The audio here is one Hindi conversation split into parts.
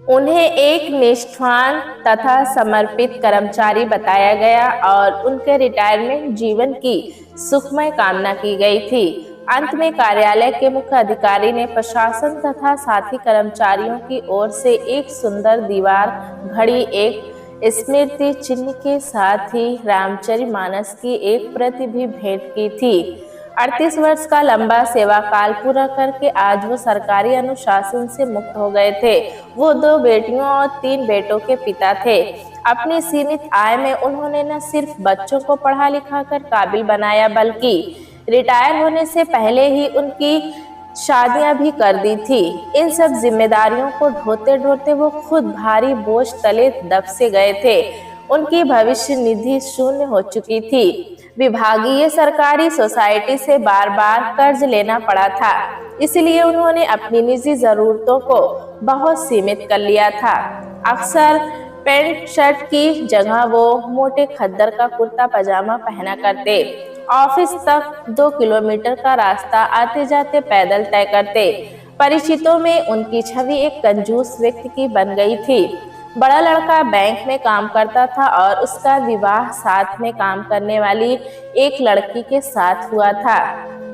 उन्हें एक निष्ठावान तथा समर्पित कर्मचारी बताया गया और उनके रिटायरमेंट जीवन की सुखमय कामना की गई थी। अंत में कार्यालय के मुख्य अधिकारी ने प्रशासन तथा साथी कर्मचारियों की ओर से एक सुंदर दीवार घड़ी, एक स्मृति चिन्ह के साथ ही रामचरितमानस की एक प्रति भी भेंट की थी। 38 वर्ष का लंबा सेवा काल पूरा करके आज वो सरकारी अनुशासन से मुक्त हो गए थे। वो 2 बेटियों और 3 बेटों के पिता थे। अपनी सीमित आय में उन्होंने न सिर्फ बच्चों को पढ़ा लिखा कर काबिल बनाया, बल्कि रिटायर होने से पहले ही उनकी शादियां भी कर दी थी। इन सब जिम्मेदारियों को ढोते ढोते वो खुद भारी बोझ तले दब से गए थे। उनकी भविष्य निधि शून्य हो चुकी थी। विभागीय सरकारी सोसाइटी से बार बार कर्ज लेना पड़ा था, इसलिए उन्होंने अपनी निजी जरूरतों को बहुत सीमित कर लिया था। अक्सर पैंट शर्ट की जगह वो मोटे खद्दर का कुर्ता पजामा पहना करते। ऑफिस तक 2 किलोमीटर का रास्ता आते जाते पैदल तय करते। परिचितों में उनकी छवि एक कंजूस व्यक्ति की बन गई थी। बड़ा लड़का बैंक में काम करता था और उसका विवाह साथ में काम करने वाली एक लड़की के साथ हुआ था।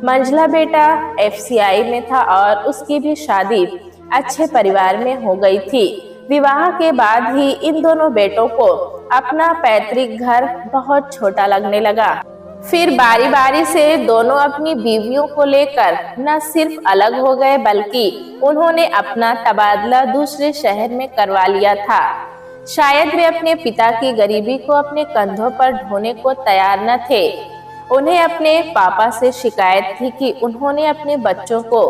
मंझला बेटा एफसीआई में था और उसकी भी शादी अच्छे परिवार में हो गई थी। विवाह के बाद ही इन दोनों बेटों को अपना पैतृक घर बहुत छोटा लगने लगा। फिर बारी बारी से दोनों अपनी बीवियों को लेकर न सिर्फ अलग हो गए, बल्कि उन्होंने अपना तबादला दूसरे शहर में करवा लिया था। शायद वे अपने पिता की गरीबी को अपने कंधों पर ढोने को तैयार न थे। उन्हें अपने पापा से शिकायत थी कि उन्होंने अपने बच्चों को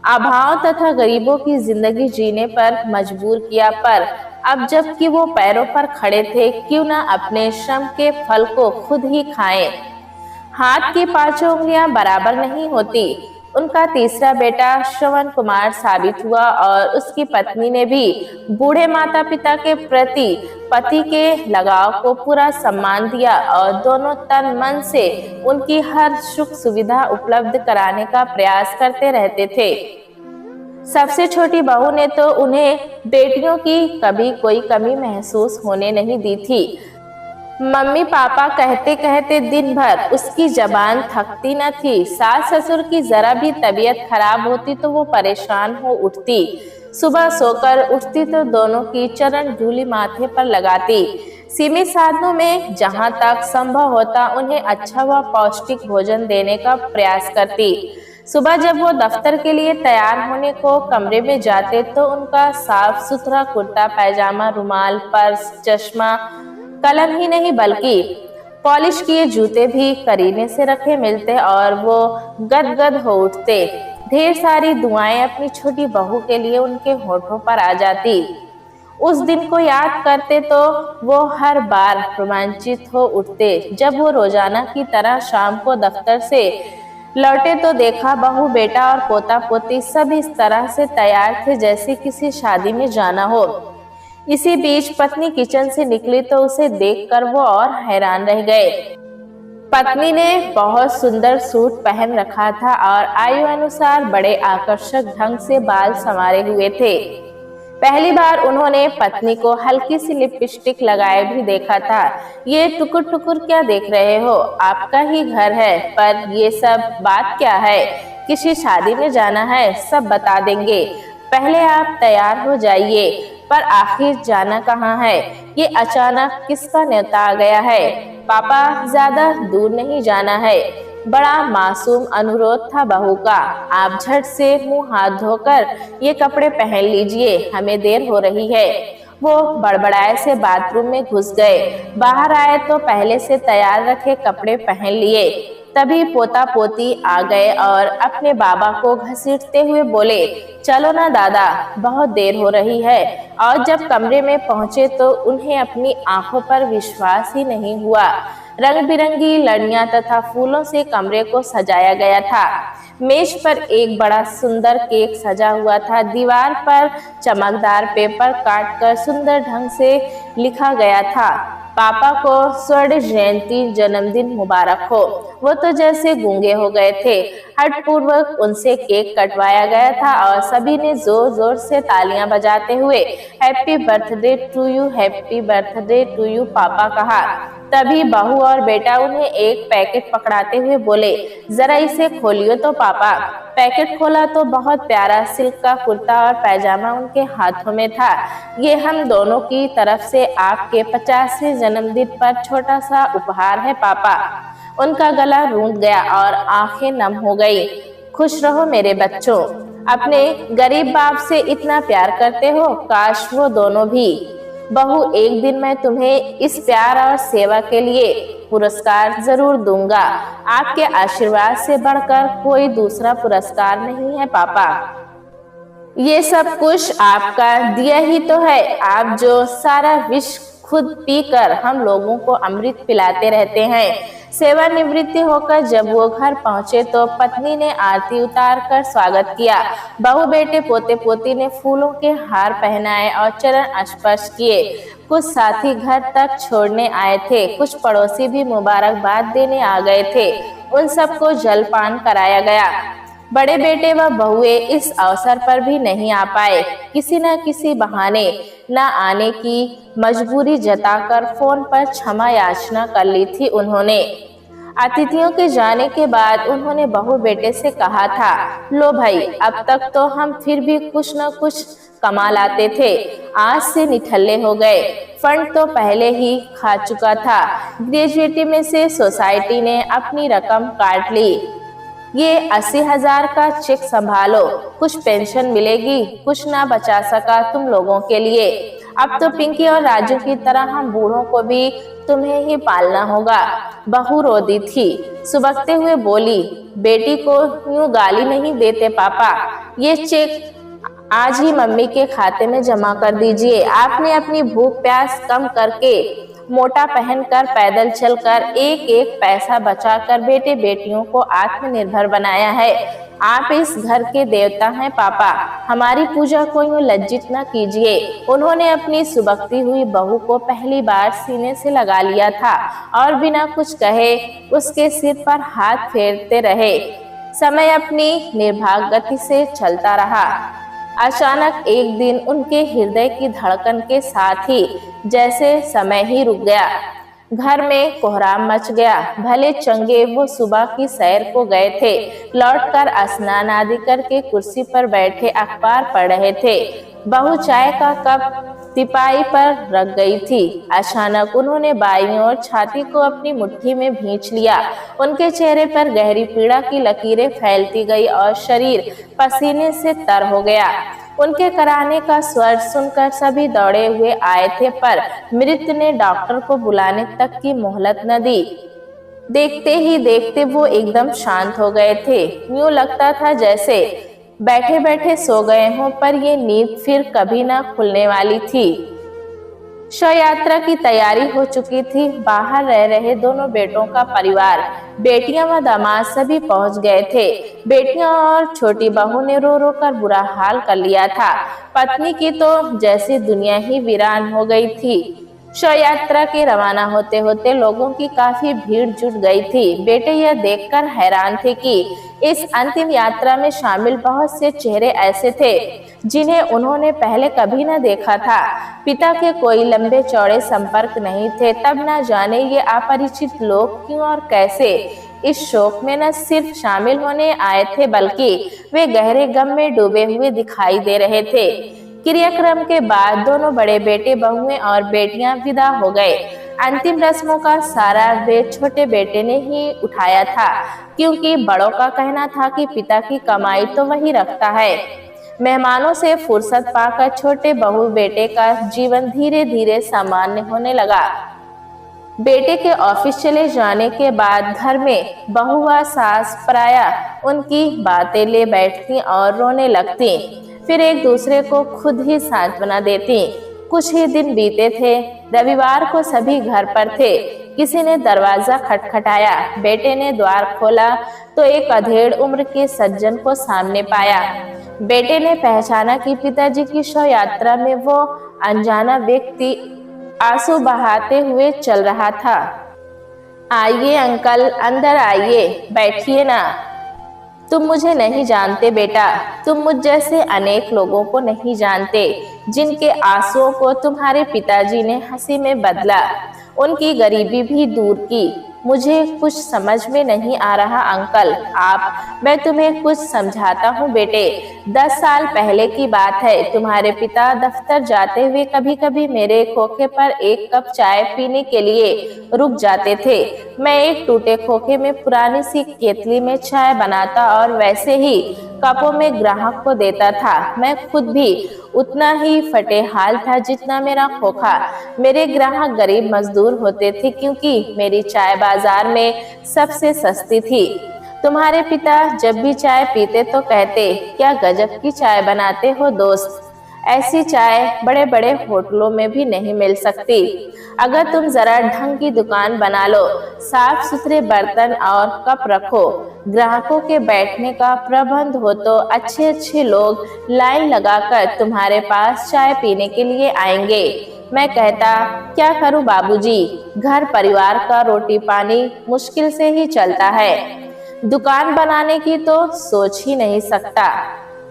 अभाव तथा गरीबों की जिंदगी जीने पर मजबूर किया, पर अब जबकि वो पैरों पर खड़े थे, क्यों न अपने श्रम के फल को खुद ही खाएं। हाथ की 5 उंगलियां बराबर नहीं होती। उनका तीसरा बेटा श्रवण कुमार साबित हुआ और उसकी पत्नी ने भी बूढ़े माता पिता के प्रति पति के लगाव को पूरा सम्मान दिया और दोनों तन मन से उनकी हर सुख सुविधा उपलब्ध कराने का प्रयास करते रहते थे। सबसे छोटी बहू ने तो उन्हें बेटियों की कभी कोई कमी महसूस होने नहीं दी थी। मम्मी पापा कहते कहते दिन भर उसकी जबान थकती न थी। सास ससुर की जरा भी तबीयत खराब होती तो वो परेशान हो उठती। सुबह सोकर उठती तो दोनों की चरण धूलि माथे पर लगाती। सीमित साधनों में जहाँ तक संभव होता उन्हें अच्छा व पौष्टिक भोजन देने का प्रयास करती। सुबह जब वो दफ्तर के लिए तैयार होने को कमरे में जाते तो उनका साफ सुथरा कुर्ता पैजामा, रुमाल, पर्स, चश्मा, कलम ही नहीं बल्कि पॉलिश किए जूते भी करीने से रखे मिलते और वो गदगद हो उठते। ढेर सारी दुआएं अपनी छोटी बहू के लिए उनके होठों पर आ जाती। उस दिन को याद करते तो वो हर बार रोमांचित हो उठते जब वो रोजाना की तरह शाम को दफ्तर से लौटे तो देखा बहू, बेटा और पोता पोती सब इस तरह से तैयार थे जैसे किसी शादी में जाना हो। इसी बीच पत्नी किचन से निकली तो उसे देखकर वो और हैरान रह गए। पत्नी ने बहुत सुंदर सूट पहन रखा था और आयु अनुसार बड़े आकर्षक ढंग से बाल संवारे हुए थे। पहली बार उन्होंने पत्नी को हल्की सी लिपस्टिक लगाए भी देखा था। ये टुकुर टुकुर क्या देख रहे हो? आपका ही घर है, पर ये सब बात क्या है? किसी शादी में जाना है? सब बता देंगे, पहले आप तैयार हो जाइए। पर आखिर जाना कहाँ है? ये अचानक किसका न्योता आ गया है? पापा, ज्यादा दूर नहीं जाना है। बड़ा मासूम अनुरोध था बहू का। आप झट से मुंह हाथ धोकर ये कपड़े पहन लीजिए, हमें देर हो रही है। वो बड़बड़ाए से बाथरूम में घुस गए। बाहर आए तो पहले से तैयार रखे कपड़े पहन लिए। तभी पोता पोती आ गए और अपने बाबा को घसीटते हुए बोले, चलो ना दादा, बहुत देर हो रही है। और जब कमरे में पहुंचे तो उन्हें अपनी आंखों पर विश्वास ही नहीं हुआ। रंग बिरंगी लड़ियां तथा फूलों से कमरे को सजाया गया था। मेज पर एक बड़ा सुंदर केक सजा हुआ था। दीवार पर चमकदार पेपर काटकर सुंदर ढंग से लिखा गया था, पापा को स्वर्ण जयंती जन्मदिन मुबारक हो। वो तो जैसे गूंगे हो गए थे। हठपूर्वक उनसे केक कटवाया गया था और सभी ने जोर जोर से तालियां बजाते हुए happy birthday to you, happy birthday to you पापा कहा। तभी बहू और बेटा उन्हें एक पैकेट पकड़ाते हुए बोले, जरा इसे खोलियो तो पापा। पैकेट खोला तो बहुत प्यारा सिल्क का कुर्ता और पैजामा उनके हाथों में था। ये हम दोनों की तरफ से आपके 50वें जन्मदिन पर छोटा सा उपहार है पापा। उनका गला रूंध गया और आंखें नम हो गई। खुश रहो मेरे बच्चों, अपने गरीब बाप से इतना प्यार करते हो, काश वो दोनों भी। बहू, एक दिन मैं तुम्हें इस प्यार और सेवा के लिए पुरस्कार जरूर दूंगा। आपके आशीर्वाद से बढ़कर कोई दूसरा पुरस्कार नहीं है पापा। ये सब कुछ आपका दिया ही तो है। आप जो सारा विष खुद पीकर हम लोगों को अमृत पिलाते रहते हैं। सेवानिवृत्ति होकर जब वो घर पहुंचे तो पत्नी ने आरती उतार कर स्वागत किया। बहू बेटे पोते पोती ने फूलों के हार पहनाए और चरण स्पर्श किए। कुछ साथी घर तक छोड़ने आए थे, कुछ पड़ोसी भी मुबारकबाद देने आ गए थे। उन सबको जलपान कराया गया। बड़े बेटे व बहुए इस अवसर पर भी नहीं आ पाए। किसी न किसी बहाने न आने की मजबूरी जताकर फोन पर क्षमा याचना कर ली थी उन्होंने। अतिथियों के जाने के बाद उन्होंने बहू बेटे से कहा था, लो भाई, अब तक तो हम फिर भी कुछ न कुछ कमा लाते थे, आज से निठल्ले हो गए। फंड तो पहले ही खा चुका था। ग्रेजुएटी में से सोसाइटी ने अपनी रकम काट ली। ये 80,000 का चेक संभालो, कुछ पेंशन मिलेगी, कुछ ना बचा सका तुम लोगों के लिए। अब तो पिंकी और राजू की तरह हम बूढ़ों को भी तुम्हें ही पालना होगा। बहू रो दी थी, सुबकते हुए बोली, बेटी को यूं गाली नहीं देते पापा, ये चेक आज ही मम्मी के खाते में जमा कर दीजिए। आपने अपनी भूख प्यास कम करके मोटा पहनकर पैदल चलकर एक एक पैसा बचाकर बेटे बेटियों को आत्मनिर्भर बनाया है। आप इस घर के देवता हैं पापा, हमारी पूजा को यूं लज्जित न कीजिए। उन्होंने अपनी सुबकती हुई बहू को पहली बार सीने से लगा लिया था और बिना कुछ कहे उसके सिर पर हाथ फेरते रहे। समय अपनी निर्भाग गति से चलता रहा। अचानक एक दिन उनके हृदय की धड़कन के साथ ही जैसे समय ही रुक गया। घर में कोहराम मच गया। भले चंगे वो सुबह की सैर को गए थे, लौटकर स्नान आदि करके कुर्सी पर बैठे अखबार पढ़ रहे थे। बहू चाय का कप तिपाई पर रख गई थी। अचानक उन्होंने बाईं ओर छाती को अपनी मुट्ठी में भींच लिया। उनके चेहरे पर गहरी पीड़ा की लकीरें फैलती गई और शरीर पसीने से तर हो गया। उनके कराने का स्वर सुनकर सभी दौड़े हुए आए थे, पर मृत ने डॉक्टर को बुलाने तक की मोहलत न दी। देखते ही देखते वो एकदम शांत हो गए थे। यूं लगता था जैसे बैठे बैठे सो गए हों, पर ये नींद फिर कभी ना खुलने वाली थी। शव यात्रा की तैयारी हो चुकी थी। बाहर रह रहे दोनों बेटों का परिवार, बेटियां व दामाद सभी पहुंच गए थे। बेटियां और छोटी बहू ने रो रो कर बुरा हाल कर लिया था। पत्नी की तो जैसे दुनिया ही वीरान हो गई थी। शव यात्रा के रवाना होते होते लोगों की काफी भीड़ जुट गई थी। बेटे यह देखकर हैरान थे कि इस अंतिम यात्रा में शामिल बहुत से चेहरे ऐसे थे जिन्हें उन्होंने पहले कभी न देखा था। पिता के कोई लंबे चौड़े संपर्क नहीं थे। तब न जाने ये अपरिचित लोग क्यों और कैसे इस शोक में न सिर्फ शामिल होने आए थे, बल्कि वे गहरे गम में डूबे हुए दिखाई दे रहे थे। क्रियाक्रम के बाद दोनों बड़े बेटे बहुएं और बेटियां विदा हो गए। अंतिम रस्मों का सारा वे छोटे बेटे ने ही उठाया था, क्योंकि बड़ों का कहना था कि पिता की कमाई तो वही रखता है। मेहमानों से फुर्सत पाकर छोटे बहू बेटे का जीवन धीरे धीरे सामान्य होने लगा। बेटे के ऑफिस चले जाने के बाद घर में बहू व सास पराया उनकी बातें ले बैठती और रोने लगती, फिर एक दूसरे को खुद ही सांत्वना देती। कुछ ही दिन बीते थे। रविवार को सभी घर पर थे। किसी ने दरवाजा खटखटाया। बेटे ने द्वार खोला तो एक अधेड़ उम्र के सज्जन को सामने पाया। बेटे ने पहचाना कि पिताजी की शव यात्रा में वो अनजाना व्यक्ति आंसू बहाते हुए चल रहा था। आइए अंकल, अंदर आइए, बैठिए ना। तुम मुझे नहीं जानते बेटा, तुम मुझ जैसे अनेक लोगों को नहीं जानते जिनके आंसुओं को तुम्हारे पिताजी ने हंसी में बदला, उनकी गरीबी भी दूर की। मुझे कुछ समझ में नहीं आ रहा अंकल, मैं तुम्हें कुछ समझाता हूँ बेटे। 10 साल पहले की बात है, तुम्हारे पिता दफ्तर जाते हुए कभी कभी मेरे खोखे पर एक कप चाय पीने के लिए रुक जाते थे। मैं एक टूटे खोखे में पुरानी सी केतली में चाय बनाता और वैसे ही कपों में ग्राहक को देता था। मैं खुद भी उतना ही फटे हाल था जितना मेरा खोखा। मेरे ग्राहक गरीब मजदूर होते थे क्योंकि मेरी चाय बाजार में सबसे सस्ती थी। तुम्हारे पिता जब भी चाय पीते तो कहते, क्या गजब की चाय बनाते हो दोस्त, ऐसी चाय बड़े बड़े होटलों में भी नहीं मिल सकती। अगर तुम जरा ढंग की दुकान बना लो, साफ सुथरे बर्तन और कप रखो, ग्राहकों के बैठने का प्रबंध हो तो अच्छे अच्छे लोग लाइन लगाकर तुम्हारे पास चाय पीने के लिए आएंगे। मैं कहता, क्या करूं बाबूजी, घर परिवार का रोटी पानी मुश्किल से ही चलता है, दुकान बनाने की तो सोच ही नहीं सकता।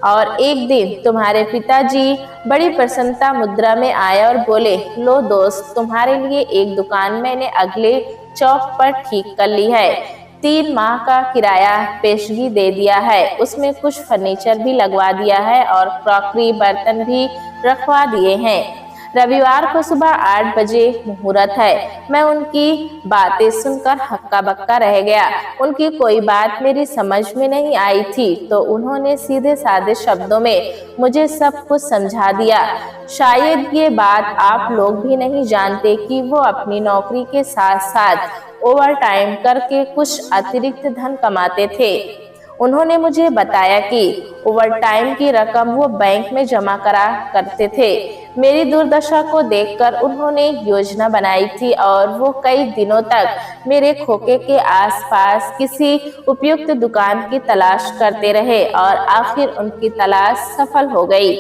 और एक दिन तुम्हारे पिताजी बड़ी प्रसन्नता मुद्रा में आए और बोले, लो दोस्त, तुम्हारे लिए एक दुकान मैंने अगले चौक पर ठीक कर ली है। 3 माह का किराया पेशगी दे दिया है, उसमें कुछ फर्नीचर भी लगवा दिया है और क्रॉकरी बर्तन भी रखवा दिए हैं। रविवार को सुबह 8 बजे मुहूर्त है। मैं उनकी बातें सुनकर हक्का बक्का रह गया। उनकी कोई बात मेरी समझ में नहीं आई थी तो उन्होंने सीधे साधे शब्दों में मुझे सब कुछ समझा दिया। शायद ये बात आप लोग भी नहीं जानते कि वो अपनी नौकरी के साथ साथ ओवर टाइम करके कुछ अतिरिक्त धन कमाते थे। उन्होंने मुझे बताया कि ओवर टाइम की रकम वो बैंक में जमा करा करते थे। मेरी दुर्दशा को देखकर उन्होंने योजना बनाई थी और वो कई दिनों तक मेरे खोखे के आसपास किसी उपयुक्त दुकान की तलाश करते रहे और आखिर उनकी तलाश सफल हो गई।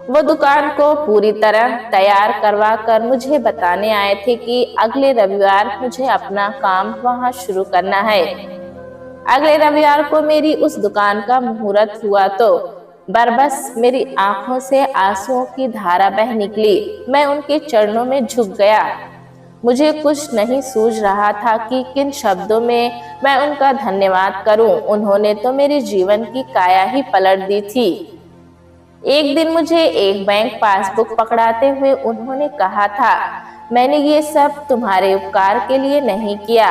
वो दुकान को पूरी तरह तैयार करवा कर मुझे बताने आए थे कि अगले रविवार मुझे अपना काम वहां शुरू करना है। अगले रविवार को मेरी उस दुकान का मुहूर्त हुआ तो बरबस मेरी आंखों से आंसुओं की धारा बह निकली। मैं उनके चरणों में झुक गया। मुझे कुछ नहीं सूझ रहा था कि किन शब्दों में मैं उनका धन्यवाद करूं। उन्होंने तो मेरे जीवन की काया ही पलट दी थी। एक दिन मुझे एक बैंक पासबुक पकड़ाते हुए उन्होंने कहा था, मैंने ये सब तुम्हारे उपकार के लिए नहीं किया,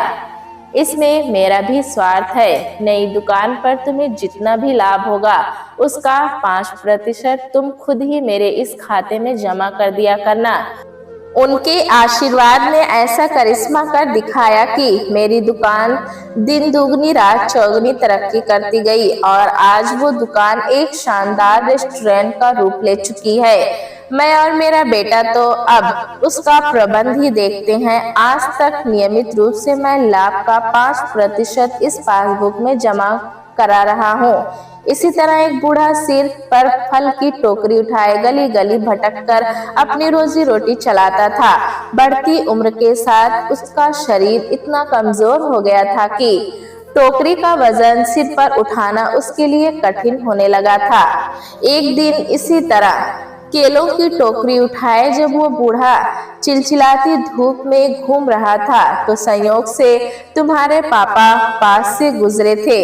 इसमें मेरा भी स्वार्थ है। नई दुकान पर तुम्हें जितना भी लाभ होगा उसका 5% तुम खुद ही मेरे इस खाते में जमा कर दिया करना। उनके आशीर्वाद ने ऐसा करिश्मा कर दिखाया कि मेरी दुकान दिन दुगनी रात चौगुनी तरक्की करती गई और आज वो दुकान एक शानदार रेस्टोरेंट का रूप ले चुकी है। मैं और मेरा बेटा तो अब उसका प्रबंध ही देखते हैं। आज तक नियमित रूप से मैं लाभ का 5% इस पासबुक में जमा करा रहा हूँ। इसी तरह एक बूढ़ा सिर पर फल की टोकरी उठाए गली गली भटककर अपनी रोजी रोटी चलाता था। बढ़ती उम्र के साथ उसका शरीर इतना कमजोर हो गया था कि टोकरी का वजन सिर पर उठाना उसके लिए कठिन होने लगा था। एक दिन इसी तरह केलों की टोकरी उठाए जब वो बूढ़ा चिलचिलाती धूप में घूम रहा था तो संयोग से तुम्हारे पापा पास से गुजरे थे।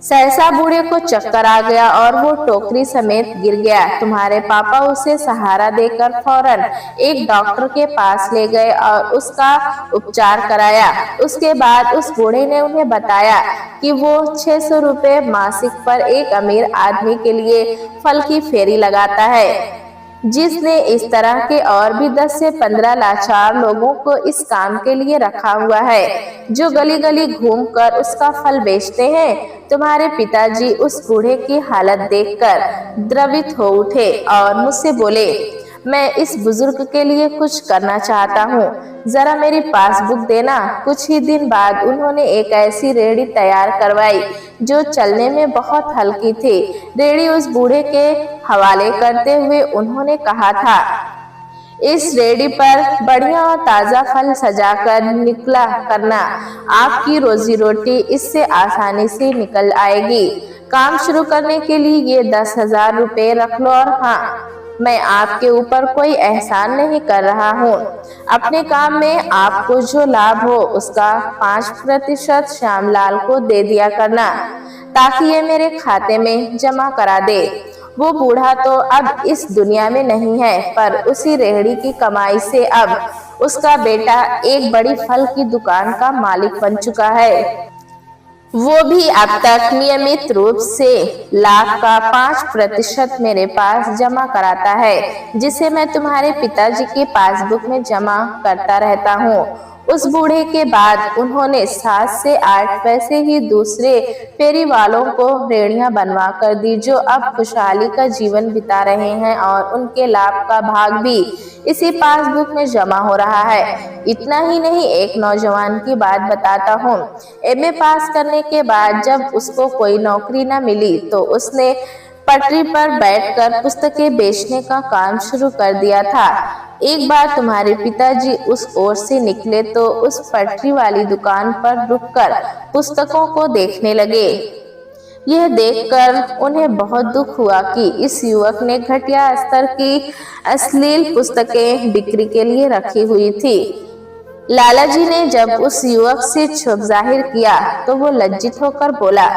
सहसा बूढ़े को चक्कर आ गया और वो टोकरी समेत गिर गया। तुम्हारे पापा उसे सहारा देकर फौरन एक डॉक्टर के पास ले गए और उसका उपचार कराया। उसके बाद उस बूढ़े ने उन्हें बताया कि वो 600 रुपये मासिक पर एक अमीर आदमी के लिए फल की फेरी लगाता है, जिसने इस तरह के और भी 10 से 15 लाचार लोगों को इस काम के लिए रखा हुआ है, जो गली गली घूमकर उसका फल बेचते हैं। तुम्हारे पिताजी उस बूढ़े की हालत देखकर द्रवित हो उठे और मुझसे बोले, मैं इस बुजुर्ग के लिए कुछ करना चाहता हूँ, जरा मेरी पासबुक देना। कुछ ही दिन बाद उन्होंने एक ऐसी रेहड़ी तैयार करवाई जो चलने में बहुत हल्की थी। रेहड़ी उस बूढ़े के हवाले करते हुए उन्होंने कहा था, इस रेडी पर बढ़िया और ताज़ा फल सजाकर निकला करना। आपकी रोजी रोटी इससे आसानी से निकल आएगी। काम शुरू करने के लिए ये 10,000 रुपये रख लो। और हाँ, मैं आपके ऊपर कोई एहसान नहीं कर रहा हूँ। अपने काम में आपको जो लाभ हो उसका 5% श्यामलाल को दे दिया करना, ताकि ये मेरे खाते में जमा करा दे। वो बूढ़ा तो अब इस दुनिया में नहीं है, पर उसी रेहड़ी की कमाई से अब उसका बेटा एक बड़ी फल की दुकान का मालिक बन चुका है। वो भी अब तक नियमित रूप से लाभ का 5% मेरे पास जमा कराता है, जिसे मैं तुम्हारे पिताजी के पासबुक में जमा करता रहता हूँ। उस बूढ़े के बाद उन्होंने 7 से 8 पैसे ही दूसरे फेरी वालों को रेहड़ियां बनवा कर दी, जो अब खुशहाली का जीवन बिता रहे हैं और उनके लाभ का भाग भी इसी पासबुक में जमा हो रहा है। इतना ही नहीं, एक नौजवान की बात बताता हूँ। एमए पास करने के बाद जब उसको कोई नौकरी न मिली तो उसने पटरी पर बैठकर पुस्तकें बेचने का काम शुरू कर दिया था। एक बार तुम्हारे पिताजी उस ओर से निकले तो उस पटरी वाली दुकान पर रुककर पुस्तकों को देखने लगे। यह देखकर उन्हें बहुत दुख हुआ कि इस युवक ने घटिया स्तर की अश्लील पुस्तकें बिक्री के लिए रखी हुई थी। लाला जी ने जब उस युवक से क्षोभ जाहिर किया तो वो लज्जित होकर बोला,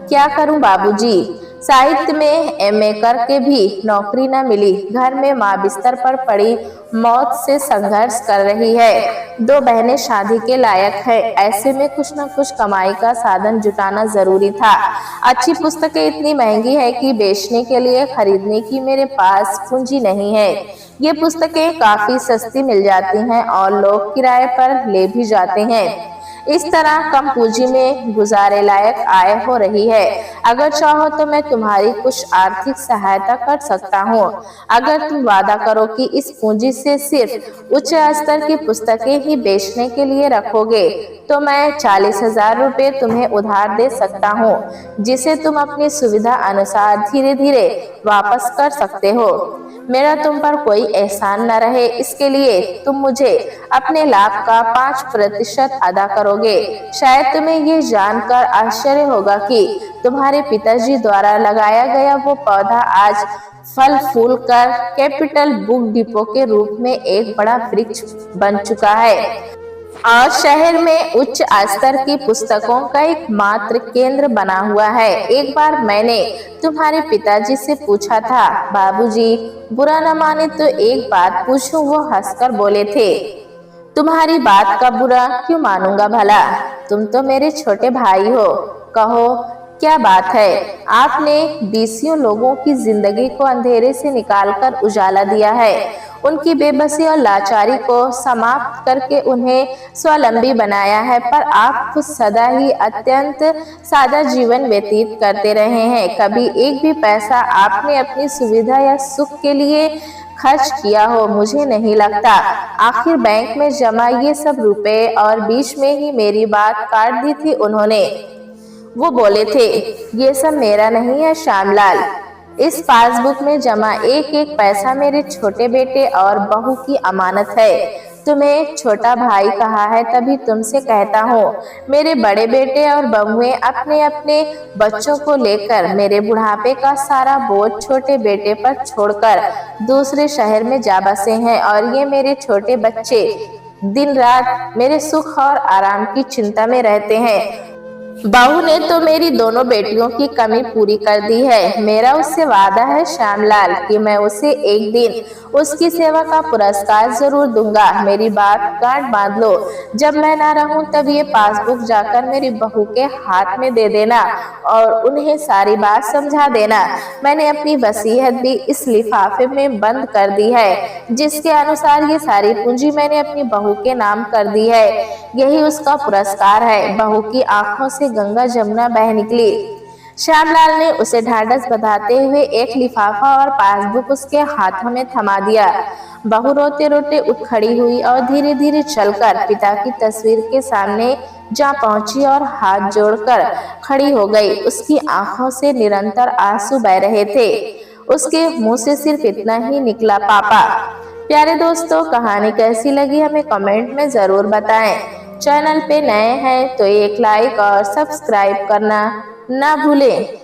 क्या करूं बाबूजी, साहित्य में एमए करके भी नौकरी न मिली। घर में माँ बिस्तर पर पड़ी मौत से संघर्ष कर रही है। 2 बहनें शादी के लायक है। ऐसे में कुछ न कुछ कमाई का साधन जुटाना जरूरी था। अच्छी पुस्तकें इतनी महंगी है कि बेचने के लिए खरीदने की मेरे पास पूंजी नहीं है। ये पुस्तकें काफी सस्ती मिल जाती हैं और लोग किराए पर ले भी जाते हैं। इस तरह कम पूंजी में गुजारे लायक आय हो रही है। अगर चाहो तो मैं तुम्हारी कुछ आर्थिक सहायता कर सकता हूँ। अगर तुम वादा करो कि इस पूंजी से सिर्फ उच्च स्तर की पुस्तकें ही बेचने के लिए रखोगे तो मैं 40,000 रुपये तुम्हें उधार दे सकता हूँ, जिसे तुम अपनी सुविधा अनुसार धीरे धीरे वापस कर सकते हो। मेरा तुम पर कोई एहसान न रहे, इसके लिए तुम मुझे अपने लाभ का 5% अदा करोगे। शायद तुम्हें ये जानकर आश्चर्य होगा कि तुम्हारे पिताजी द्वारा लगाया गया वो पौधा आज फल फूल कर कैपिटल बुक डिपो के रूप में एक बड़ा वृक्ष बन चुका है और शहर में उच्च स्तर की पुस्तकों का एक मात्र केंद्र बना हुआ है। एक बार मैंने तुम्हारे पिताजी से पूछा था, बाबूजी बुरा न माने तो एक बात पूछूं। वो हंसकर बोले थे, तुम्हारी बात का बुरा क्यों मानूंगा भला, तुम तो मेरे छोटे भाई हो। कहो क्या बात है। आपने बीसियों लोगों की जिंदगी को अंधेरे से निकालकर उजाला दिया है। उनकी बेबसी और लाचारी को समाप्त करके उन्हें स्वावलंबी बनाया है, पर आप खुद सदा ही अत्यंत सादा जीवन व्यतीत करते रहे हैं। कभी एक भी पैसा आपने अपनी सुविधा या सुख के लिए खर्च किया हो मुझे नहीं लगता। आखिर बैंक में जमा ये सब रुपए और बीच में ही मेरी बात काट दी थी उन्होंने। वो बोले थे, ये सब मेरा नहीं है श्यामलाल, इस पासबुक में जमा एक एक पैसा मेरे छोटे बेटे और बहू की अमानत है। तुम्हें छोटा भाई कहा है तभी तुमसे कहता हूँ। मेरे बड़े बेटे और बहुएं अपने अपने बच्चों को लेकर मेरे बुढ़ापे का सारा बोझ छोटे बेटे पर छोड़कर दूसरे शहर में जा बसे हैं और ये मेरे छोटे बच्चे दिन रात मेरे सुख और आराम की चिंता में रहते हैं। बहू ने तो मेरी दोनों बेटियों की कमी पूरी कर दी है। मेरा उससे वादा है श्यामलाल कि मैं उसे एक दिन उसकी सेवा का पुरस्कार जरूर दूंगा। मेरी बात गांठ बांध लो। जब मैं ना रहूं तब ये पासबुक जाकर मेरी बहू के हाथ में दे देना और उन्हें सारी बात समझा देना। मैंने अपनी वसीयत भी इस लिफाफे में बंद कर दी है, जिसके अनुसार ये सारी पूंजी मैंने अपनी बहू के नाम कर दी है। यही उसका पुरस्कार है। बहू की आंखों से गंगा जमुना बह निकली। श्यामलाल ने उसे ढाढ़स बंधाते हुए एक लिफाफा और पासबुक उसके हाथों में थमा दिया। बहू रोते रोते उठ खड़ी हुई और धीरे धीरे चलकर पिता की तस्वीर के सामने जा पहुंची और हाथ जोड़कर खड़ी हो गई। उसकी आंखों से निरंतर आंसू बह रहे थे। उसके मुंह से सिर्फ इतना ही निकला, पापा। प्यारे दोस्तों, कहानी कैसी लगी हमें कमेंट में जरूर बताएं। चैनल पे नए हैं तो एक लाइक और सब्सक्राइब करना ना भूलें।